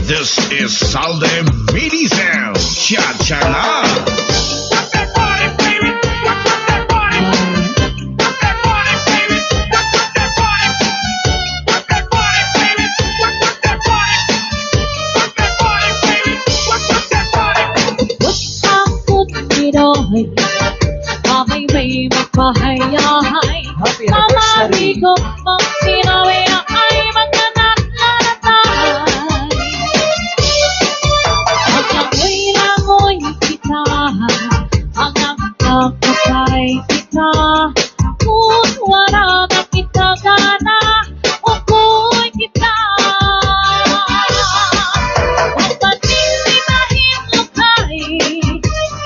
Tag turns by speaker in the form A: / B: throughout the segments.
A: This is Salde Mini Sound. Cha-cha na.
B: May magpahayahay Mamari ko pang sinawi ay magkanat-lanatay Hanggang may langoy kita Hanggang nakapay kita Kung wala na kita gana Ukoy kita Ang panininahin lukay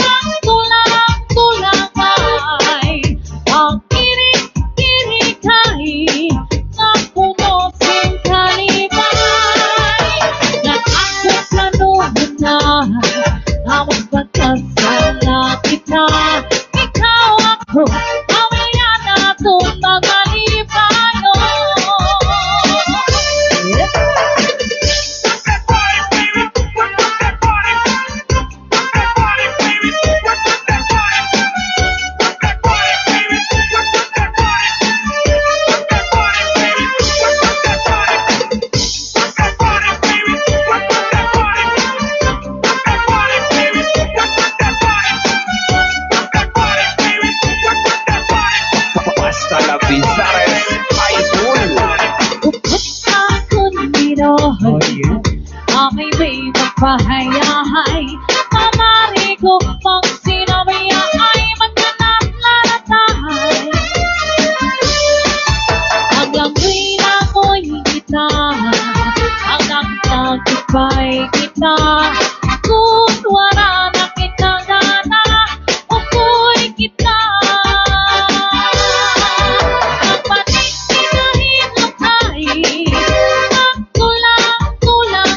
B: Ang tulang-tulang ang kirik-kirik ay napuno sing kalibay na ako'y planuhan na magpagkasala kita ikaw ako mamaya na itong magalibayo may magpahayahay Mamari ko pang sinabi ay magkanat-lanatay Hanggang langoy kita Hanggang nagkipay kita Kung wala na kita gana Ukoy kita Ang panininahin lukay Ang tulang-tulang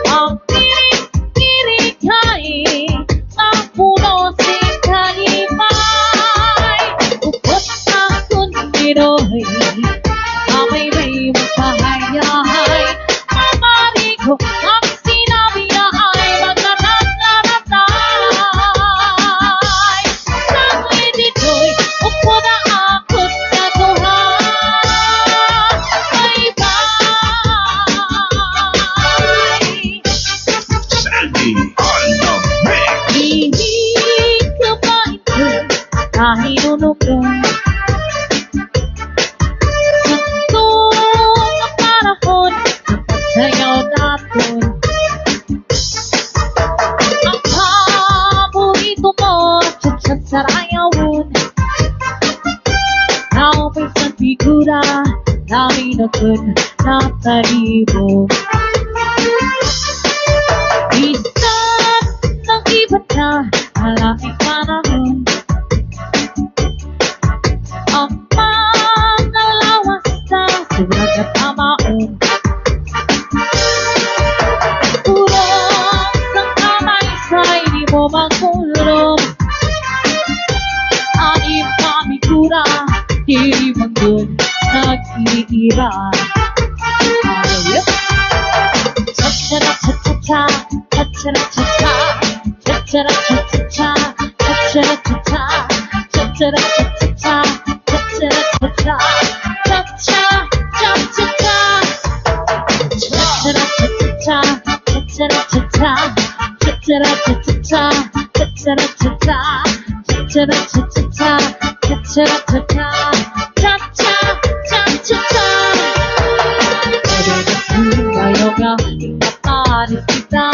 B: ang kirik-kirik ay napuno sing kalibay Upot akong Pinoy May magpahayahay Mamari ko ang sinabi ay magkanat-lanatay Sangli dito'y upo na ako't natuhan Bye-bye
A: Saldi on the mix.
B: Hindi ka ba ito nahinunugan Sakto na panahon na pagsayaw natin Ang paborito mo Chat-chat sa rayawan Naupisan figura Namin ako'n natalibo Isang ng iba't na alaking panahon Ang mga lawas na sobrang katamaon Turong ng kamay sa'y di mo magkulong Anim kami kura, di magdun nag-iira Cha-cha-cha-cha-cha, cha-cha-cha-cha-cha, cha-cha-cha-cha-cha, cha-cha-cha-cha, cha-cha-cha-cha-cha, cha-cha-cha-cha, cha-cha-cha-cha-cha, cha-cha-cha-cha-cha, cha-cha-cha-cha, cha-cha-cha-cha, cha-cha-cha-cha, cha-cha-cha-cha, cha-cha-cha-cha, cha-cha-cha-cha. Ayaw nga ipataris kita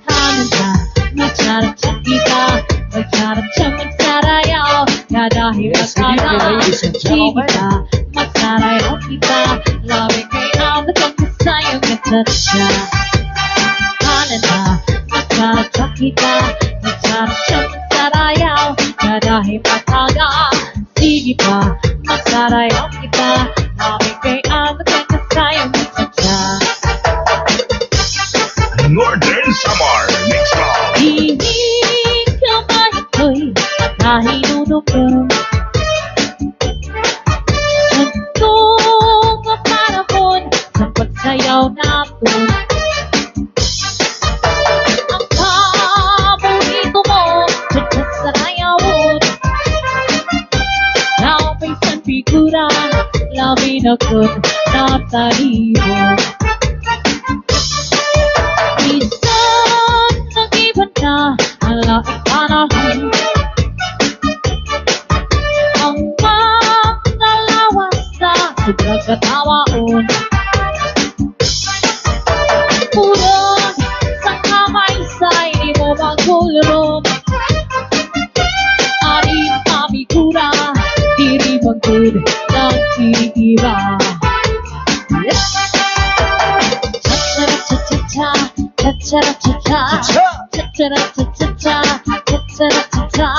B: Hanan na magcharap-chat kita Magcharap-chat magsarayaw Dahil magkakasin kita Magsarayaw kita Lawin kay anak ang kasayang natatsa Hanan na magcharap-chat kita Magcharap-chat magsarayaw Dahil magkakasin kita Magsarayaw kita Lawin kay anak ang kasayang natatsa
A: Northern Samar Mix Club.
B: Hindi ka ba ito'y nahinunugan Hantong ang parang ayaw natin. Ang paborito mo, chat-chat sa layawon. Naupisan figura, lamin ako na talibon. Isang nag-iba na ang laking panahon. Ang mga lawas sa pagkatawaon. Puron sa kamay sa'y di mo magulong. Aring pamigura, diri magod ng tinigiba. Cha-cha-cha-cha-cha, cha-cha-cha-cha, cha-cha-cha-cha-cha, cha-cha-cha-cha,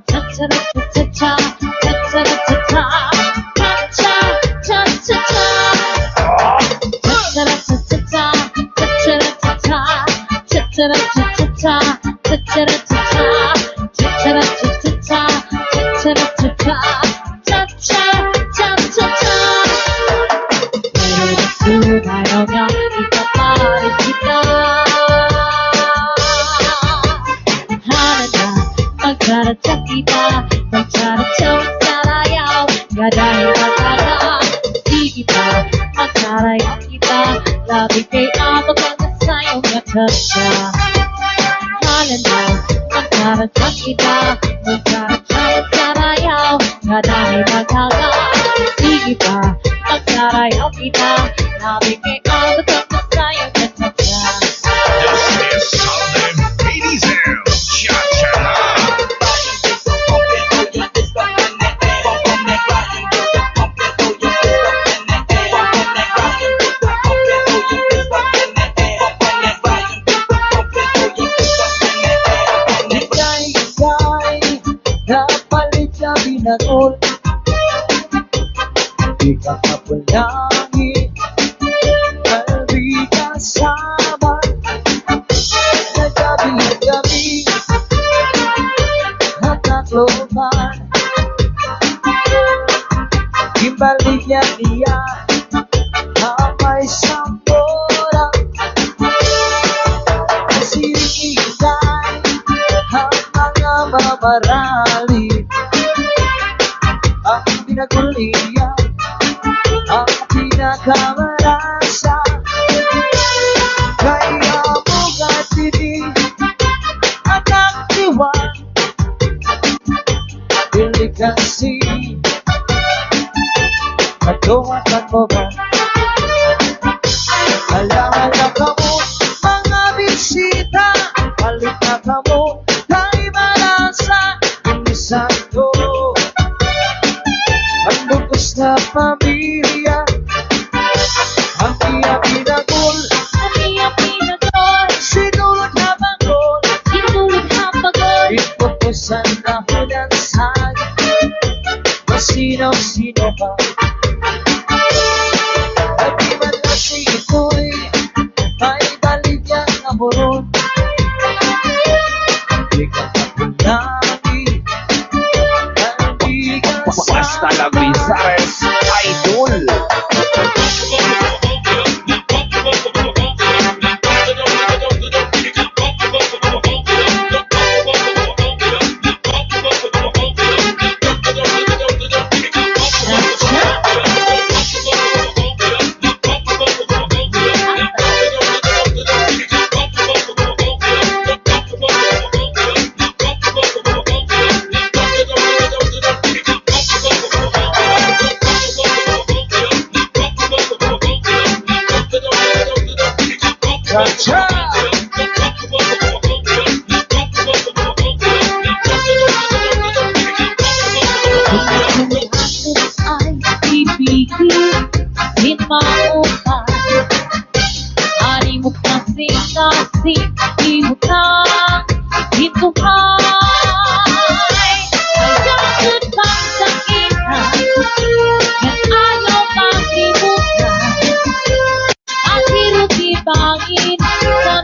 B: cha-cha-cha-cha, cha-cha-cha-cha, cha-cha-cha-cha. Dahil magkala, sige pa, magkarayan kita. Labi kay ako kang nasayong natasya. Halan na, magkarayan kita. Magkarayaw, dahil magkala, sige pa, magkarayan kita. Labi kay ako kang nasayong natasya.
A: This is Southern Lady Sound. Cha-cha-la.
C: Pinagol, di ka kapulangin, kalbi kasama, nagabi-gabi, natatloman, ibalik niya, amay sambora, nasirigay, ang mga mamarali. Ang pinagulian, ang pinakamarasa. Kaya mo gatili at ang diwan. Delikasi katuwatan mo ba? Alaala ka mo mga bisita. Balik na ka mo kay malasa. Inisan to ang lubos na pamilya. Ang iya pinagol, sinulot na bangol, ipupusan na hulang saging. Masinaw-sino ka, at di man kasi ito'y may baligyan na buron. Di ka kapulangin, kaibigan sa
A: Basta lang Rizares Idol.
C: Cha-cha!
B: Ay ibigin, din maupay. Ari mo kasing iutang, ituhay. Ay dapat pang sakitan, yan ayaw makibutan. At hirot ibangin sa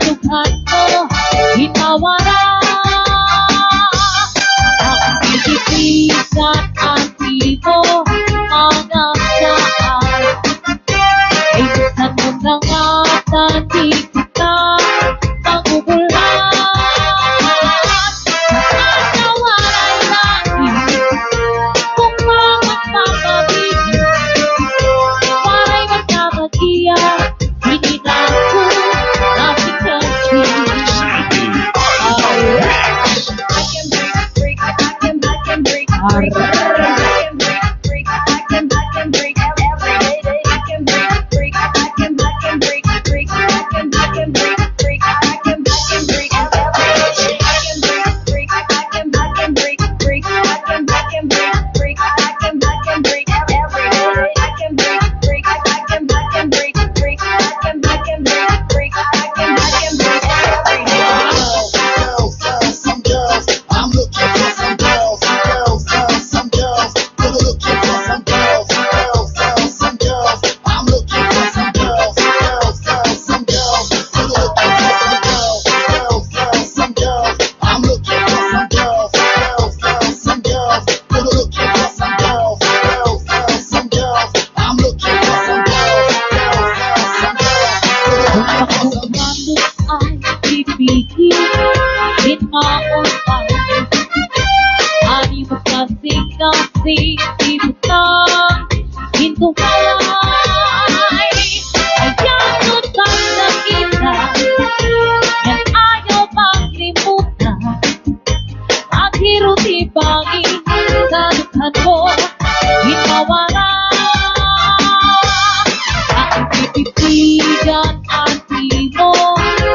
B: Ang titipigan at di mo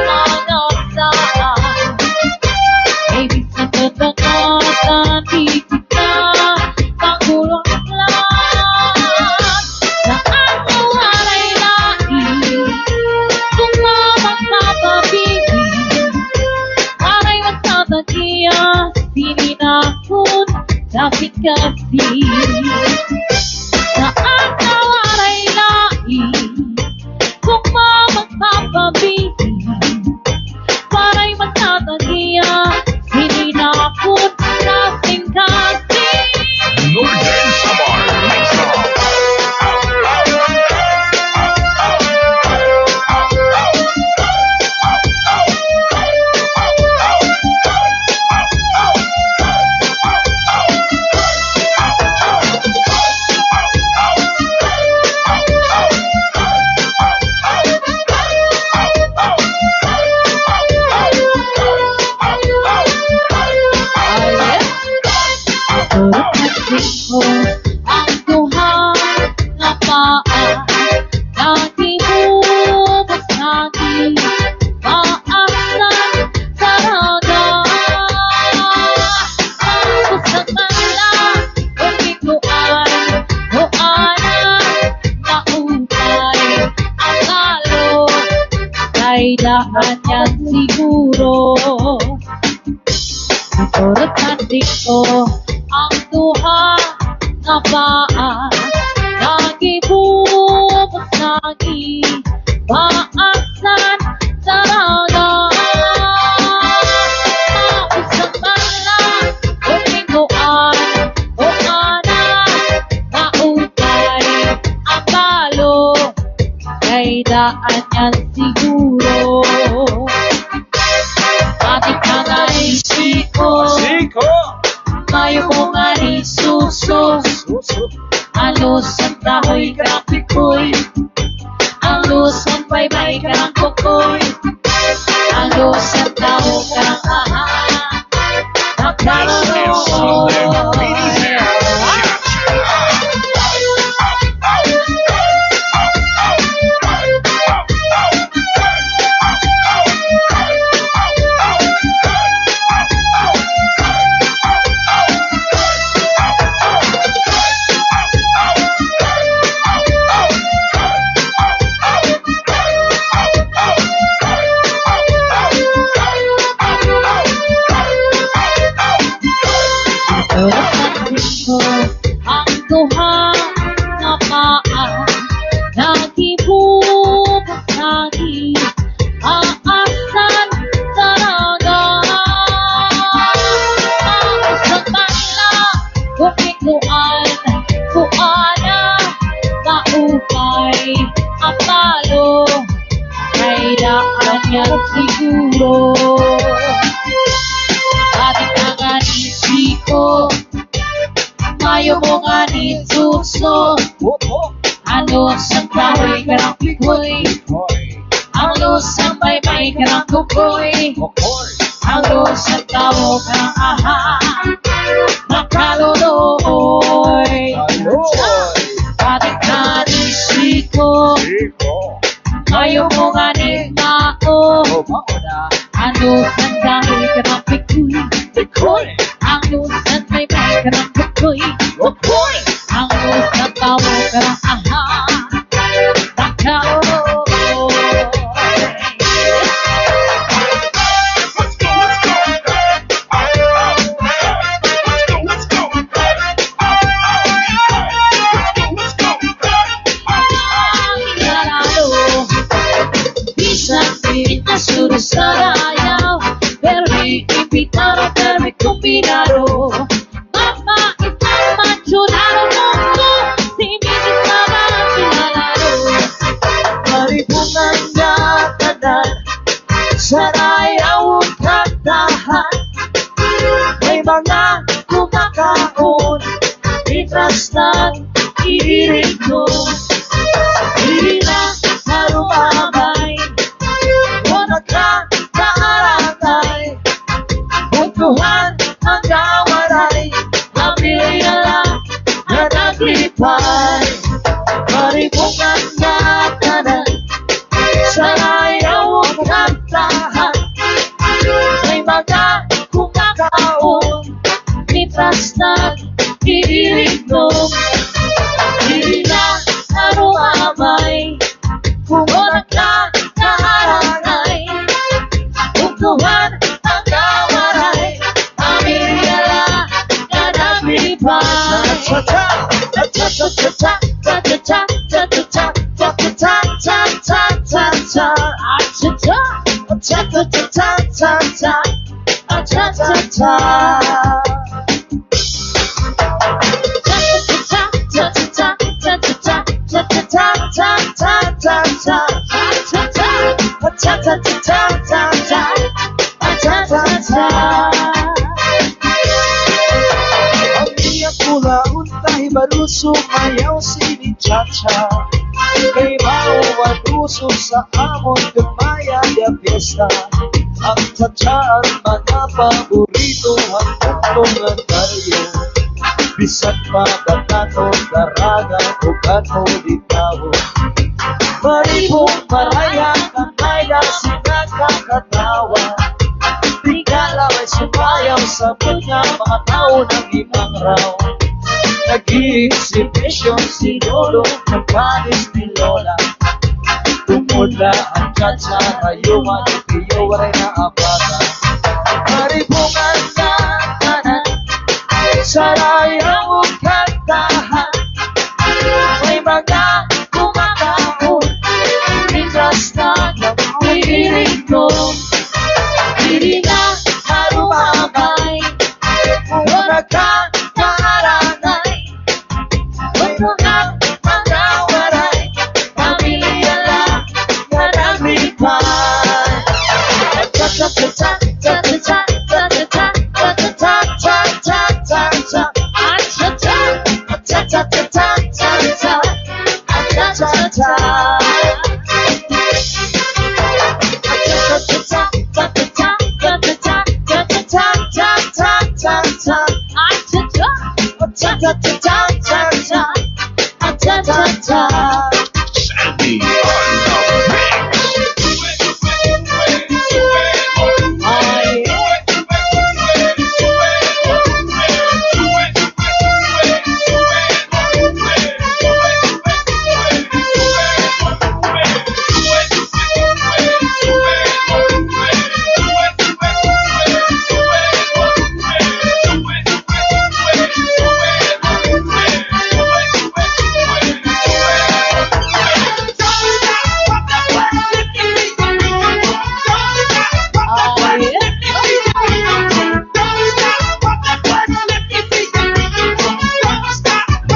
B: manasaan. Ibig sa katangatan, di kita pangulong lang. Saan nawaray lain, kung mamagpapabigin, aray magtatagiya, sininakot, dapat kasi. Saan nawaray lain, kung mamagpapabigin, aray magtatagiya, sininakot, kasing kasi.
A: Northern Samar Mix Up.
B: Turut ko ang duha nga paa, nagibubos lagi, maaksan sa raga. Tapos sa kanla, pagkikuan, doanan, naupay, ang lalo, kay daan yan siguro. Turut ko ang duha nga paa, nagibubos lagi, maaksan sa raga. Tapos sa kanla, pagkikuan, doanan, naupay, ang lalo, kay daan yan siguro. Ating kanaisip ko, mayo mo nga ni suso, alos ang tahoy grapikoy, alos ang baybay karang kokoy, alos ang tao karang aha,
A: Ladies and
B: ang duha nga paa, nagibubos lagi, maaksan sa raga. Tapos sa kanla, kumikuan, kuana, naupay, ang talo, kay daan yan siguro. Ating nanganisip ko, mayo mo nga ni suso, alos ang tahoy karang pikoy, alos ang baybay karang kukoy, alos ang tao karang aha, nakaloloy. Ating nanisip ko, mayo mo nga ni tao, alos ang tahoy karang pikoy, alos ang baybay karang kukoy, alos ang tao karang aha, nakaloloy. Sarayaw, permi invitado, permi combinado. Mama isang manchurado mundo, si Mrs. Sarayao.
C: Maribungan na tanan, sarayaw ang kantahan. May mga kumakaon, itrastan, iirig ko. Hindi na narumabay, wala ka naaratay. Butuhan ang kawaray, nabiliala na naglipay. Maribungan na tanan sa layawang kantahan. May mga kumakaon mitras na iinom. Hindi na naruamay kumulat na naharanay. Tuhan ang kawaray, pamilyala na naglipay. Ang iyang kulaon tayo baluso ayaw sinichacha. Kay mauwaluso sa amon gamaya de fiesta. Ang chacha ang mga paborito ang tutungan tayo. Bisan pa batato, daraga o gato di tao. Maribong maraya kanaya sinagkakatawa. Tingala ay sumayaw sa bunya mga tao ng ibang raw. Nag-i-exhibition si Lolo ng panis ni Lola. Tumula ang chacha kayuman iyo waray na abata. Maribungan na tanan sa layawang kantahan. May mga kumakaon mitras na napiling ko. Hindi na marumabay kumulat na naharanay. Tuhan ang kawaray, pamilyala na naglipay.
A: Sandy on the mix.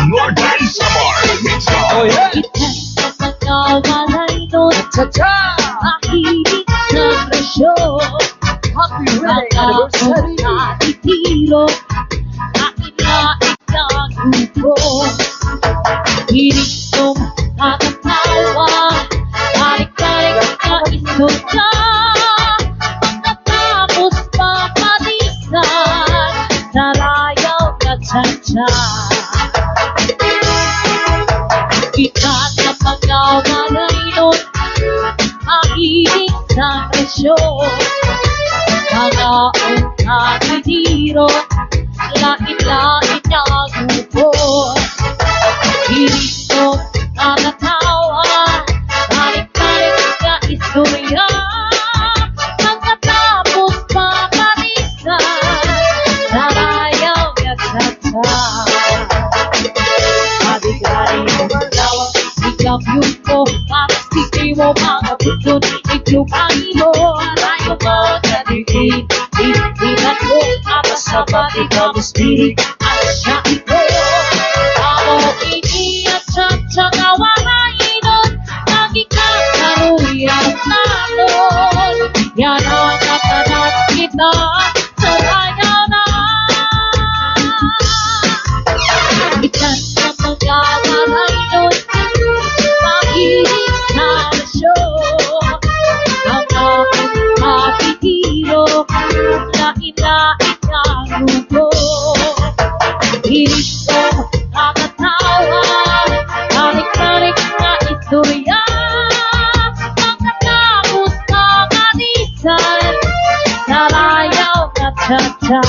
A: Northern Samar mix
C: Oh
A: on.
C: yeah!
B: Ikan ang nawalay doon,
C: Cha-cha!
B: mahilig sa presyo.
C: Happy wedding anniversary!
B: Nakatitiro, nakinain ang grupo. Hilig nakatawa, tarik-tarik na istorya. Pagkatapos papalisan, sa layaw na cha-cha. Kita sa pagkawalay nun, mahilig sa presyo. Mga nakitiro, lain-lain na grupo. Hilig nakatawa, tarik-tarik na istorya. Pagkatapos papalisan, sa layaw na cha-cha. Adik-adik mo malawa, ikaw yun ko, papastiki mo mga puso, ikaw pangino, arayo mo na diin, itinat mo, apasabat, ikaw spirit, at siya ito. Ako ini at cha-cha nawalainon, nagikakaruyan natin, yan ang katanat kita, sa layaw na. Ikan sa pagkawalay nun, mahilig sa presyo. Mga nakitiro, lain-lain na grupo. Hilig kita.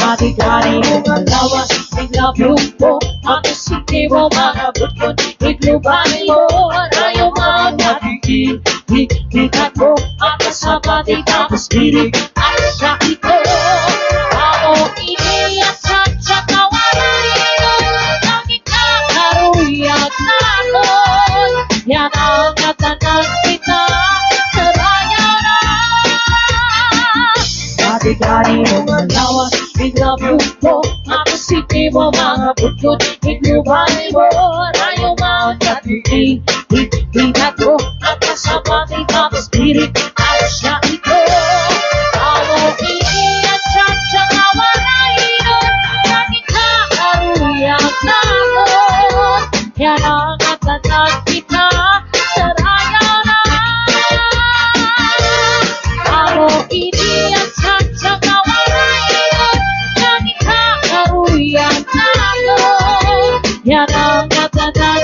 B: Hari-hari mong lawas, I love you po. Ang isipin mo, mga bukod, iglubay mo. Ayaw magkakikita ko. Ang kasama di tapos pirig at sakit ko. Ako iniyak sa kawalan ito. Naging kakaruyag natin. Yan ang natanan kita. Saraya na. Hari-hari mong lawas, I love you po. Ang isipin mo, mga bukod, iglubay mo. Ayaw magkakikita ko. Ang kasama di tapos pirig at sakit ko. Ako iniyak sa kawalan ito. Naging kakaruyag natin. Yan ang natanan kita. Saraya na. Ako iniyak sa kawalan ito. Naging kakaruyag natin. Yan ang natanan